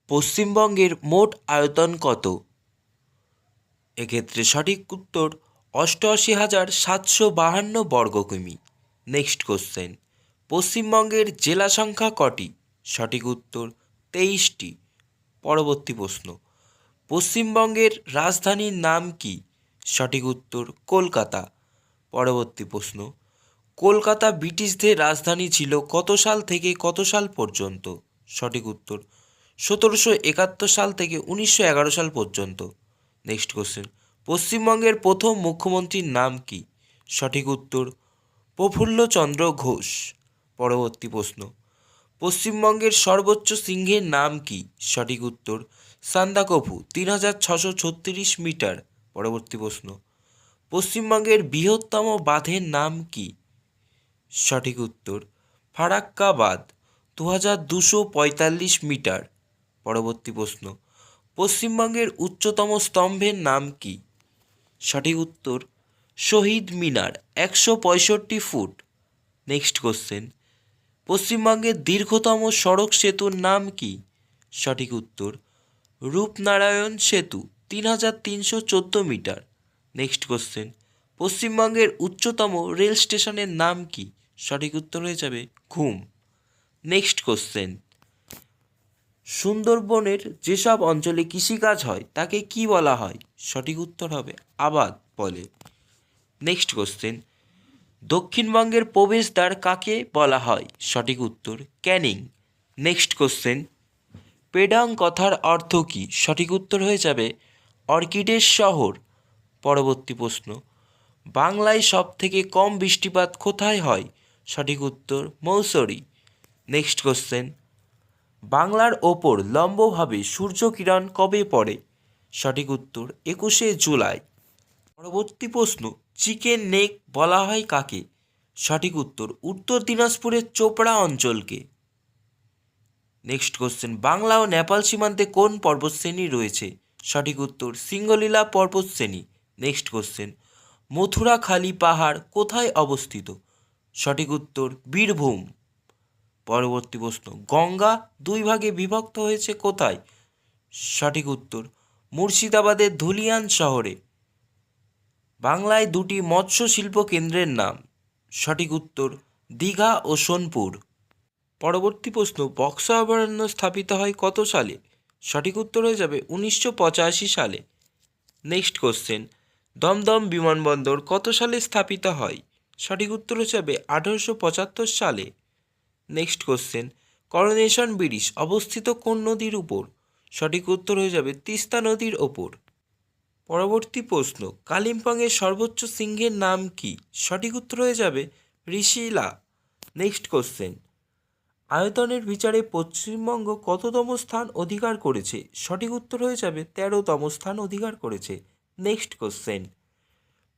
পশ্চিমবঙ্গের মোট আয়তন কত? এক্ষেত্রে সঠিক উত্তর 88,752 বর্গ কিমি। নেক্সট কোশ্চেন, পশ্চিমবঙ্গের জেলা সংখ্যা কটি? সঠিক উত্তর 23টি। পরবর্তী প্রশ্ন, পশ্চিমবঙ্গের রাজধানীর নাম কি? সঠিক উত্তর কলকাতা। পরবর্তী প্রশ্ন, কলকাতা ব্রিটিশদের রাজধানী ছিল কত সাল থেকে কত সাল পর্যন্ত? সঠিক উত্তর 1771 সাল থেকে 1911 সাল পর্যন্ত। নেক্সট কোশ্চেন, পশ্চিমবঙ্গের প্রথম মুখ্যমন্ত্রীর নাম কি? সঠিক উত্তর প্রফুল্লচন্দ্র ঘোষ। পরবর্তী প্রশ্ন, পশ্চিমবঙ্গের সর্বোচ্চ সিংহের নাম কি? সঠিক উত্তর সান্দাকফু 3636 মিটার। পরবর্তী প্রশ্ন, পশ্চিমবঙ্গের বৃহত্তম বাঁধের নাম কি? সঠিক উত্তর ফারাক্কা বাঁধ 2245 মিটার। পরবর্তী প্রশ্ন, পশ্চিমবঙ্গের উচ্চতম স্তম্ভের নাম কি? সঠিক উত্তর শহীদ মিনার 165 ফুট। নেক্সট কোশ্চেন, পশ্চিমবঙ্গের দীর্ঘতম সড়ক সেতুর নাম কি? সঠিক উত্তর রূপনারায়ণ সেতু 3314 মিটার। নেক্সট কোশ্চেন, পশ্চিমবঙ্গের উচ্চতম রেল স্টেশনের নাম কি? সঠিক উত্তর হয়ে যাবে ঘুম। নেক্সট কোশ্চেন, সুন্দরবনের যেসব অঞ্চলে কৃষিকাজ হয় তাকে কি বলা হয়? সঠিক উত্তর হবে আবাদ বলে। নেক্সট কোশ্চেন, দক্ষিণবঙ্গের প্রবেশদ্বার কাকে বলা হয়? সঠিক উত্তর ক্যানিং। নেক্সট কোশ্চেন, পেডাং কথার অর্থ কী? সঠিক উত্তর হয়ে যাবে অর্কিডের শহর। পরবর্তী প্রশ্ন, বাংলায় সবথেকে কম বৃষ্টিপাত কোথায় হয়? সঠিক উত্তর মৌসুরি। নেক্সট কোশ্চেন, বাংলার ওপর লম্বভাবে সূর্যকিরণ কবে পড়ে? সঠিক উত্তর 21শে জুলাই। পরবর্তী প্রশ্ন, চিকেন নেক বলা হয় কাকে? সঠিক উত্তর উত্তর দিনাজপুরের চোপড়া অঞ্চলকে। নেক্সট কোশ্চেন, বাংলা ও নেপাল সীমান্তে কোন পর্বতশ্রেণী রয়েছে? সঠিক উত্তর সিঙ্গলীলা পর্বতশ্রেণী। নেক্সট কোশ্চেন, মথুরাখালী পাহাড় কোথায় অবস্থিত? সঠিক উত্তর বীরভূম। পরবর্তী প্রশ্ন, গঙ্গা দুই ভাগে বিভক্ত হয়েছে কোথায়? সঠিক উত্তর মুর্শিদাবাদের ধুলিয়ান শহরে। বাংলায় দুটি মৎস্য শিল্প কেন্দ্রের নাম? সঠিক উত্তর দীঘা ও সোনপুর। পরবর্তী প্রশ্ন, বক্সা অভয়ারণ্য স্থাপিত হয় কত সালে? সঠিক উত্তর হয়ে যাবে 1985 সালে। নেক্সট কোশ্চেন, দমদম বিমানবন্দর কত সালে স্থাপিত হয়? সঠিক উত্তর হয়ে যাবে 1875 সালে। নেক্সট কোশ্চেন, করোনেশন ব্রিজ অবস্থিত কোন নদীর উপর? সঠিক উত্তর হয়ে যাবে তিস্তা নদীর ওপর। পরবর্তী প্রশ্ন, কালিম্পংয়ের সর্বোচ্চ সিংহের নাম কি? সঠিক উত্তর হয়ে যাবে ঋষিলা। নেক্সট কোশ্চেন, আয়তনের বিচারে পশ্চিমবঙ্গ কততম স্থান অধিকার করেছে? সঠিক উত্তর হয়ে যাবে 13তম স্থান অধিকার করেছে। নেক্সট কোশ্চেন,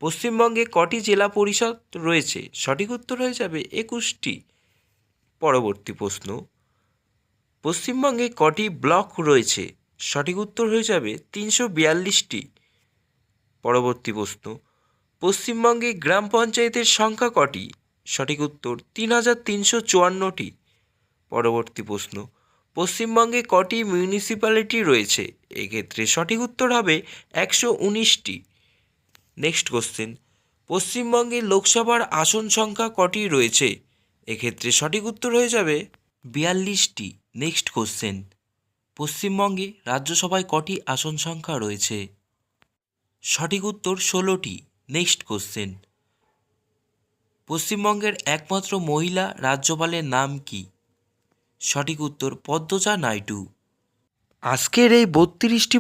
পশ্চিমবঙ্গে কটি জেলা পরিষদ রয়েছে? সঠিক উত্তর হয়ে যাবে 21টি। পরবর্তী প্রশ্ন, পশ্চিমবঙ্গে কটি ব্লক রয়েছে? সঠিক উত্তর হয়ে যাবে 342টি। পরবর্তী প্রশ্ন, পশ্চিমবঙ্গে গ্রাম পঞ্চায়েতের সংখ্যা কটি? সঠিক উত্তর 3354টি। পরবর্তী প্রশ্ন, পশ্চিমবঙ্গে কটি মিউনিসিপ্যালিটি রয়েছে? এক্ষেত্রে সঠিক উত্তর হবে 119টি। নেক্সট কোশ্চেন, পশ্চিমবঙ্গে লোকসভার আসন সংখ্যা কটি রয়েছে? এক্ষেত্রে সঠিক উত্তর হয়ে যাবে 42টি। নেক্সট কোশ্চেন, পশ্চিমবঙ্গে রাজ্যসভায় কটি আসন সংখ্যা রয়েছে? সঠিক উত্তর 16টি। নেক্সট কোশ্চেন, পশ্চিমবঙ্গের একমাত্র মহিলা রাজ্যপালের নাম কি? সঠিক উত্তর পদ্মজা নাইডু। আজকের এই 32টি